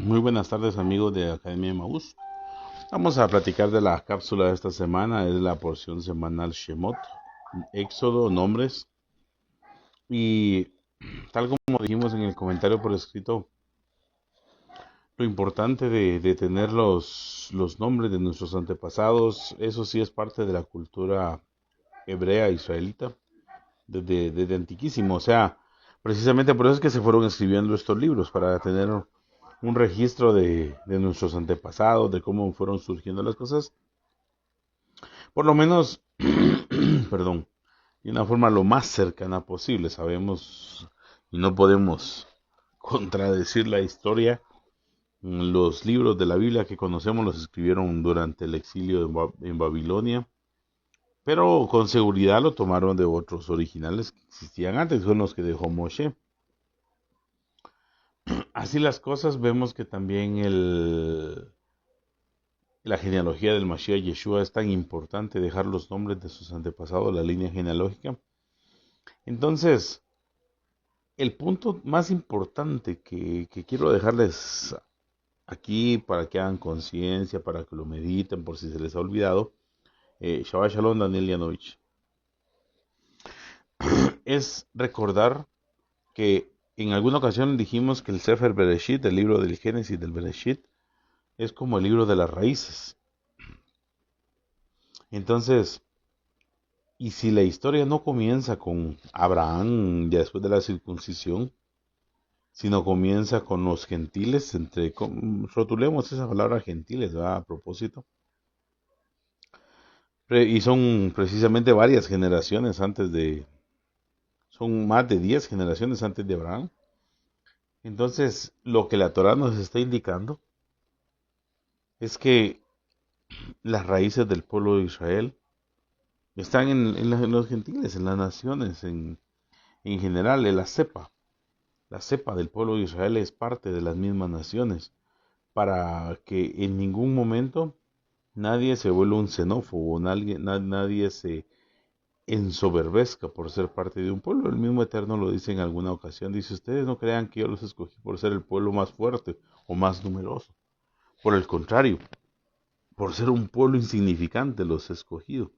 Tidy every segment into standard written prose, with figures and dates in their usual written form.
Muy buenas tardes amigos de Academia de Maús. Vamos a platicar de la cápsula de esta semana, es la porción semanal Shemot, Éxodo, nombres. Y tal como dijimos en el comentario por escrito, lo importante de tener los nombres de nuestros antepasados, eso sí es parte de la cultura hebrea israelita, desde antiquísimo. O sea, precisamente por eso es que se fueron escribiendo estos libros, para tener un registro de nuestros antepasados, de cómo fueron surgiendo las cosas, por lo menos, perdón, de una forma lo más cercana posible. Sabemos y no podemos contradecir la historia. Los libros de la Biblia que conocemos los escribieron durante el exilio en Babilonia, pero con seguridad lo tomaron de otros originales que existían antes, son los que dejó Moshe. Así las cosas, vemos que también la genealogía del Mashiach Yeshua es tan importante, dejar los nombres de sus antepasados, la línea genealógica. Entonces, el punto más importante que quiero dejarles aquí para que hagan conciencia, para que lo mediten por si se les ha olvidado, Shabbat Shalom Daniel Yanovich, es recordar que en alguna ocasión dijimos que el Sefer Bereshit, el libro del Génesis del Bereshit, es como el libro de las raíces. Entonces, y si la historia no comienza con Abraham ya después de la circuncisión, sino comienza con los gentiles, rotulemos esa palabra gentiles, ¿verdad? A propósito, y son precisamente varias generaciones son más de 10 generaciones antes de Abraham. Entonces, lo que la Torah nos está indicando es que las raíces del pueblo de Israel están en los gentiles, en las naciones, en general, en la cepa. La cepa del pueblo de Israel es parte de las mismas naciones, para que en ningún momento nadie se vuelva un xenófobo, nadie se ensoberbezca por ser parte de un pueblo. El mismo Eterno lo dice en alguna ocasión, dice: ustedes no crean que yo los escogí por ser el pueblo más fuerte o más numeroso. Por el contrario, por ser un pueblo insignificante los he escogido.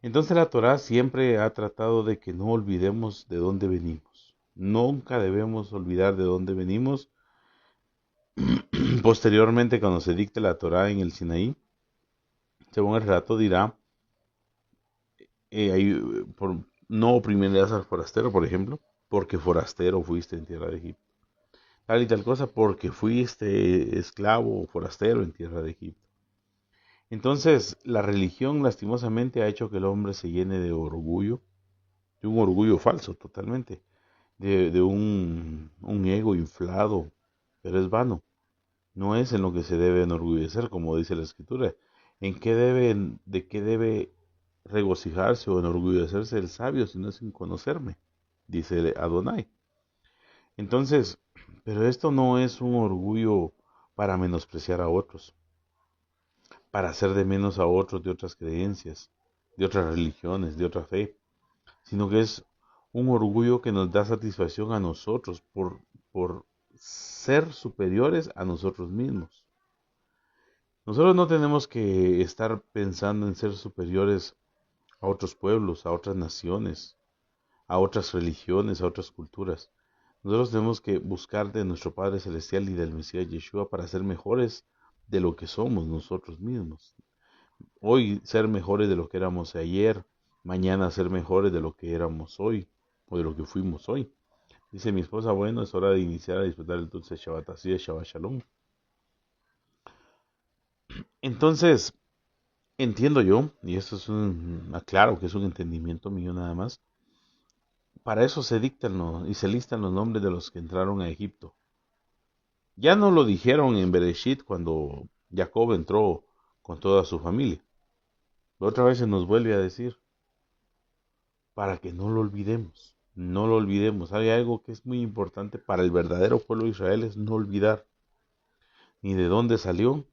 Entonces la Torah siempre ha tratado de que no olvidemos de dónde venimos. Nunca debemos olvidar de dónde venimos. Posteriormente, cuando se dicte la Torá en el Sinaí, según el relato dirá, no oprimirás al forastero, por ejemplo, porque forastero fuiste en tierra de Egipto. Tal y tal cosa, porque fuiste esclavo o forastero en tierra de Egipto. Entonces, la religión lastimosamente ha hecho que el hombre se llene de orgullo, de un orgullo falso totalmente, de un ego inflado, pero es vano. No es en lo que se debe enorgullecer, como dice la escritura. ¿De qué debe regocijarse o enorgullecerse el sabio si no es en conocerme? Dice Adonai. Entonces, pero esto no es un orgullo para menospreciar a otros, para hacer de menos a otros de otras creencias, de otras religiones, de otra fe, sino que es un orgullo que nos da satisfacción a nosotros por ser superiores a nosotros mismos. Nosotros no tenemos que estar pensando en ser superiores a otros pueblos, a otras naciones, a otras religiones, a otras culturas. Nosotros tenemos que buscar de nuestro Padre Celestial y del Mesías Yeshua para ser mejores de lo que somos nosotros mismos. Hoy ser mejores de lo que éramos ayer, mañana ser mejores de lo que éramos hoy o de lo que fuimos hoy. Dice mi esposa: bueno, es hora de iniciar a disfrutar el dulce Shabbat, así es, Shabbat Shalom. Entonces, entiendo yo, y esto es aclaro que es un entendimiento mío nada más, para eso se dictan y se listan los nombres de los que entraron a Egipto. Ya no lo dijeron en Bereshit cuando Jacob entró con toda su familia. Otra vez se nos vuelve a decir, para que no lo olvidemos, no lo olvidemos. Hay algo que es muy importante para el verdadero pueblo de Israel, es no olvidar ni de dónde salió.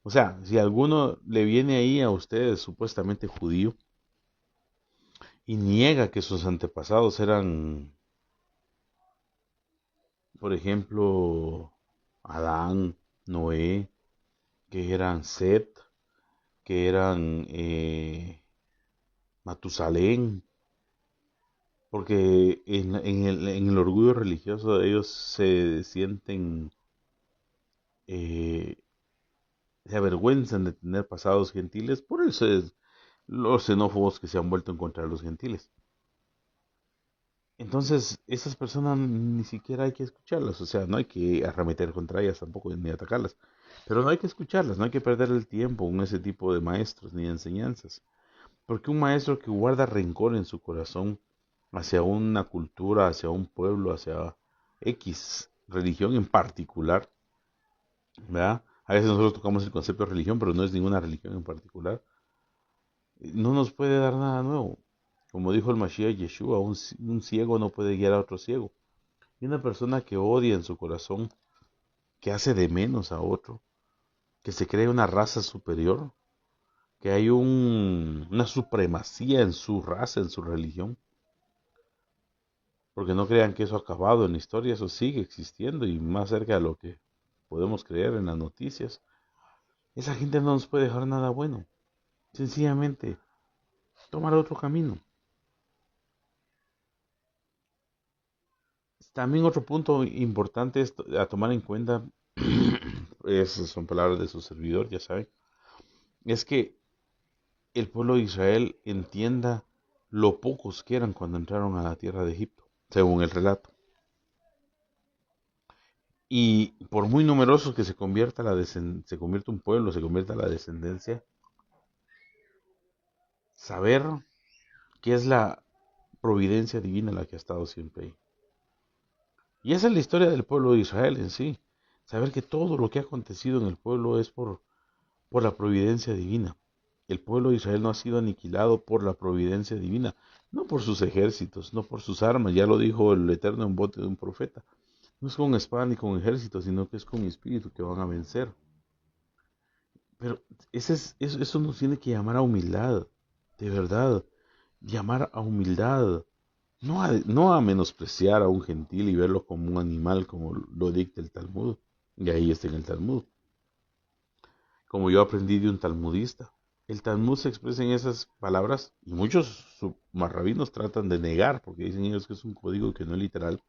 O sea, si alguno le viene ahí a ustedes supuestamente judío y niega que sus antepasados eran, por ejemplo, Adán, Noé, que eran Set, que eran Matusalén, porque en el orgullo religioso ellos se sienten, eh, se avergüenzan de tener pasados gentiles, por eso es los xenófobos que se han vuelto en contra de los gentiles. Entonces, esas personas ni siquiera hay que escucharlas, o sea, no hay que arremeter contra ellas tampoco ni atacarlas, pero no hay que escucharlas, no hay que perder el tiempo con ese tipo de maestros ni de enseñanzas, porque un maestro que guarda rencor en su corazón hacia una cultura, hacia un pueblo, hacia X religión en particular, ¿verdad? A veces nosotros tocamos el concepto de religión, pero no es ninguna religión en particular, no nos puede dar nada nuevo. Como dijo el Mashiach Yeshua, un ciego no puede guiar a otro ciego. Y una persona que odia en su corazón, que hace de menos a otro, que se cree una raza superior, que hay una supremacía en su raza, en su religión, porque no crean que eso ha acabado en la historia, eso sigue existiendo y más cerca de lo que podemos creer en las noticias. Esa gente no nos puede dejar nada bueno. Sencillamente, tomar otro camino. También otro punto importante a tomar en cuenta, esas son palabras de su servidor, ya saben, es que el pueblo de Israel entienda lo pocos que eran cuando entraron a la tierra de Egipto, según el relato. Y por muy numerosos que se convierta un pueblo, se convierta la descendencia, saber que es la providencia divina la que ha estado siempre ahí. Y esa es la historia del pueblo de Israel en sí. Saber que todo lo que ha acontecido en el pueblo es por la providencia divina. El pueblo de Israel no ha sido aniquilado por la providencia divina, no por sus ejércitos, no por sus armas, ya lo dijo el Eterno en bote de un profeta. No es con espada ni con ejército, sino que es con mi espíritu que van a vencer. Pero eso nos tiene que llamar a humildad, de verdad, llamar a humildad, no a menospreciar a un gentil y verlo como un animal, como lo dicta el Talmud, y ahí está en el Talmud, como yo aprendí de un talmudista. El Talmud se expresa en esas palabras y muchos marrabinos tratan de negar porque dicen ellos que es un código que no es literal.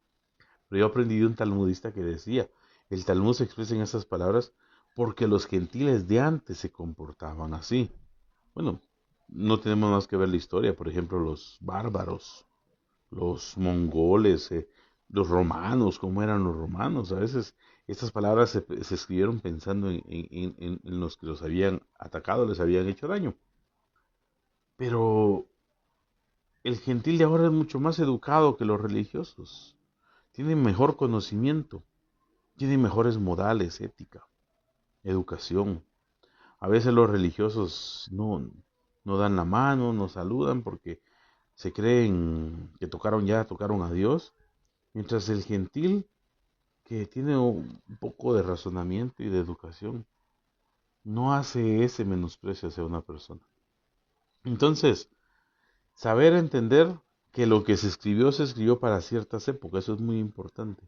Pero yo aprendí de un talmudista que decía, el Talmud se expresa en esas palabras porque los gentiles de antes se comportaban así. Bueno, no tenemos más que ver la historia, por ejemplo, los bárbaros, los mongoles, los romanos, cómo eran los romanos. A veces estas palabras se escribieron pensando en los que los habían atacado, les habían hecho daño. Pero el gentil de ahora es mucho más educado que los religiosos. Tiene mejor conocimiento, tiene mejores modales, ética, educación. A veces los religiosos no dan la mano, no saludan porque se creen que tocaron a Dios, mientras el gentil que tiene un poco de razonamiento y de educación no hace ese menosprecio hacia una persona. Entonces, saber entender que lo que se escribió para ciertas épocas, eso es muy importante.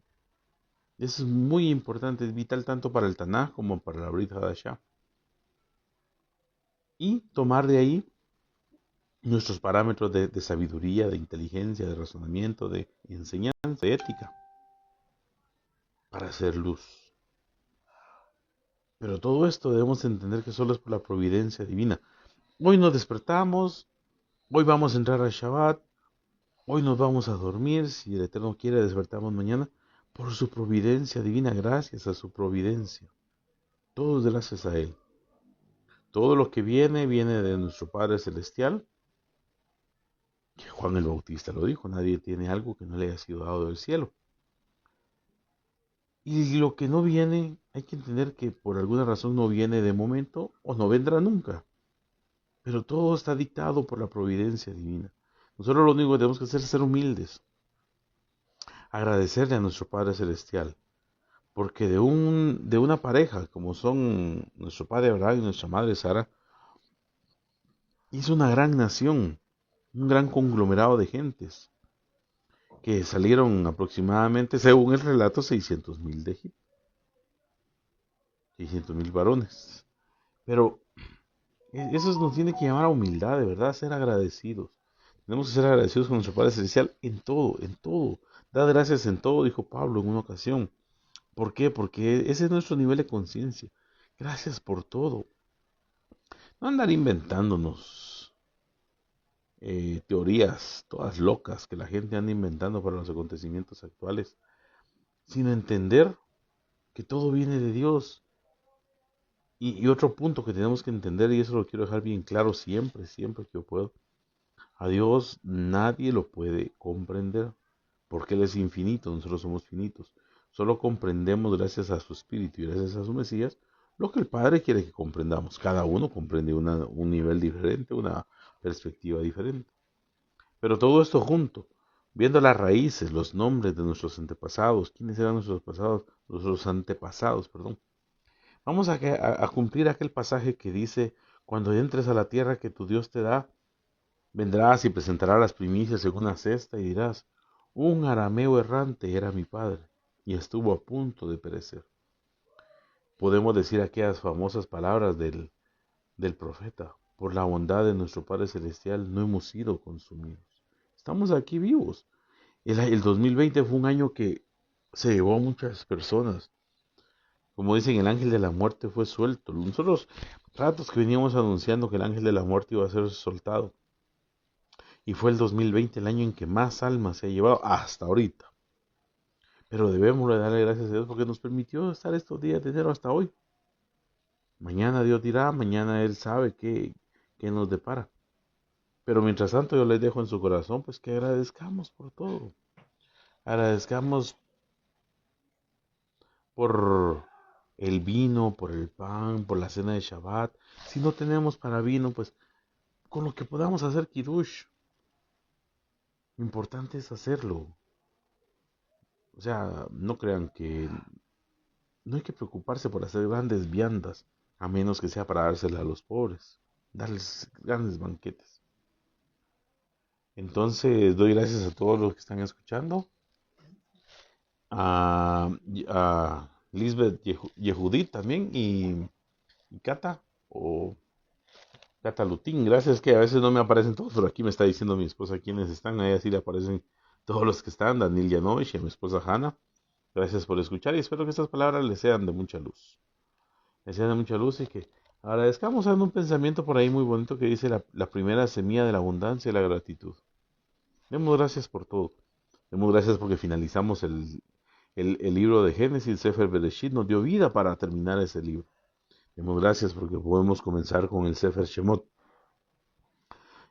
Eso es muy importante, es vital tanto para el Tanaj como para la Brit Hadashah. Y tomar de ahí nuestros parámetros de sabiduría, de inteligencia, de razonamiento, de enseñanza, de ética, para hacer luz. Pero todo esto debemos entender que solo es por la providencia divina. Hoy nos despertamos, hoy vamos a entrar al Shabbat, hoy nos vamos a dormir, si el Eterno quiere despertamos mañana, por su providencia divina, gracias a su providencia. Todo es gracias a Él. Todo lo que viene de nuestro Padre Celestial, que Juan el Bautista lo dijo, nadie tiene algo que no le haya sido dado del cielo. Y lo que no viene, hay que entender que por alguna razón no viene de momento o no vendrá nunca. Pero todo está dictado por la providencia divina. Nosotros lo único que tenemos que hacer es ser humildes, agradecerle a nuestro Padre Celestial, porque de una pareja como son nuestro padre Abraham y nuestra madre Sara, hizo una gran nación, un gran conglomerado de gentes, que salieron aproximadamente, según el relato, 600,000 de Egipto. 600,000 varones. Pero eso nos tiene que llamar a humildad, de verdad, a ser agradecidos. Tenemos que ser agradecidos con nuestro Padre Celestial en todo, en todo. Da gracias en todo, dijo Pablo en una ocasión. ¿Por qué? Porque ese es nuestro nivel de conciencia. Gracias por todo. No andar inventándonos teorías todas locas que la gente anda inventando para los acontecimientos actuales, sino entender que todo viene de Dios. Y otro punto que tenemos que entender, y eso lo quiero dejar bien claro siempre, siempre que yo puedo, a Dios nadie lo puede comprender, porque Él es infinito, nosotros somos finitos. Solo comprendemos gracias a su Espíritu y gracias a su Mesías lo que el Padre quiere que comprendamos. Cada uno comprende un nivel diferente, una perspectiva diferente. Pero todo esto junto, viendo las raíces, los nombres de nuestros antepasados, quiénes eran nuestros antepasados, perdón. Vamos a cumplir aquel pasaje que dice, cuando entres a la tierra que tu Dios te da, vendrás y presentarás las primicias en una cesta y dirás, un arameo errante era mi padre y estuvo a punto de perecer. Podemos decir aquellas famosas palabras del profeta, por la bondad de nuestro Padre Celestial no hemos sido consumidos. Estamos aquí vivos. El 2020 fue un año que se llevó a muchas personas. Como dicen, el ángel de la muerte fue suelto. Nosotros ratos que veníamos anunciando que el ángel de la muerte iba a ser soltado. Y fue el 2020 el año en que más almas se ha llevado hasta ahorita. Pero debemos de darle gracias a Dios porque nos permitió estar estos días de enero hasta hoy. Mañana Dios dirá, mañana Él sabe qué nos depara. Pero mientras tanto yo les dejo en su corazón pues que agradezcamos por todo. Agradezcamos por el vino, por el pan, por la cena de Shabbat. Si no tenemos para vino, pues con lo que podamos hacer kiddush. Lo importante es hacerlo. O sea, no crean que no hay que preocuparse por hacer grandes viandas, a menos que sea para dárselas a los pobres, darles grandes banquetes. Entonces, doy gracias a todos los que están escuchando, a, a Lisbeth Yehudit también y Cata, o Cata Lutín. Gracias, que a veces no me aparecen todos, pero aquí me está diciendo mi esposa quiénes están. A ella sí le aparecen todos los que están, Daniel Yanovich y a mi esposa Hanna. Gracias por escuchar y espero que estas palabras les sean de mucha luz. Les sean de mucha luz y que agradezcamos a un pensamiento por ahí muy bonito que dice la primera semilla de la abundancia y la gratitud. Demos gracias por todo. Demos gracias porque finalizamos el libro de Génesis, Sefer Bereshit, nos dio vida para terminar ese libro. Demos gracias porque podemos comenzar con el Sefer Shemot.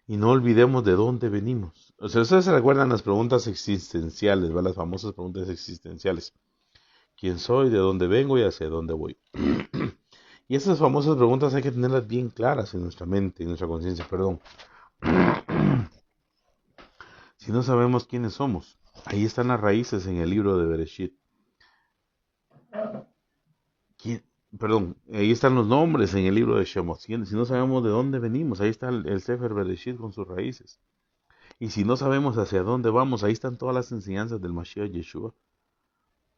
Y no olvidemos de dónde venimos. O sea, ustedes se recuerdan las preguntas existenciales, ¿verdad? Las famosas preguntas existenciales. ¿Quién soy? ¿De dónde vengo? ¿Y hacia dónde voy? Y esas famosas preguntas hay que tenerlas bien claras en nuestra mente, en nuestra conciencia, perdón. Si no sabemos quiénes somos, ahí están las raíces en el libro de Bereshit. ¿Quién? Perdón, ahí están los nombres en el libro de Shemot. Si no sabemos de dónde venimos, ahí está el Sefer Bereshit con sus raíces. Y si no sabemos hacia dónde vamos, ahí están todas las enseñanzas del Mashiach Yeshua.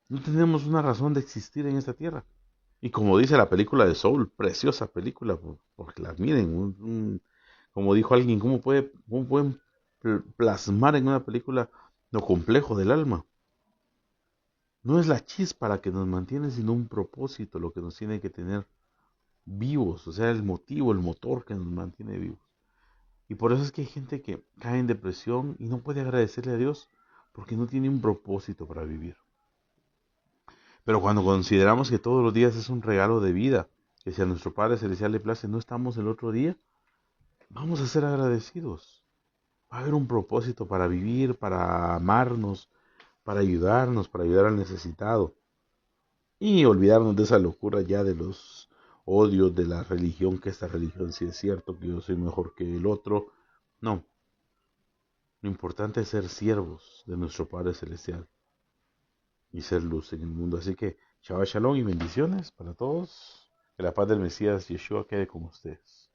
No tenemos una razón de existir en esta tierra. Y como dice la película de Soul, preciosa película, porque la miren, como dijo alguien, cómo pueden plasmar en una película lo complejo del alma? No es la chispa la que nos mantiene, sino un propósito lo que nos tiene que tener vivos, o sea, el motivo, el motor que nos mantiene vivos. Y por eso es que hay gente que cae en depresión y no puede agradecerle a Dios porque no tiene un propósito para vivir. Pero cuando consideramos que todos los días es un regalo de vida, que si a nuestro Padre Celestial le place, no estamos el otro día, vamos a ser agradecidos. Va a haber un propósito para vivir, para amarnos, para ayudar al necesitado. Y olvidarnos de esa locura ya de los odios de la religión, que esta religión sí es cierto, que yo soy mejor que el otro. No, lo importante es ser siervos de nuestro Padre Celestial y ser luz en el mundo. Así que, Shabbat Shalom y bendiciones para todos. Que la paz del Mesías Yeshua quede con ustedes.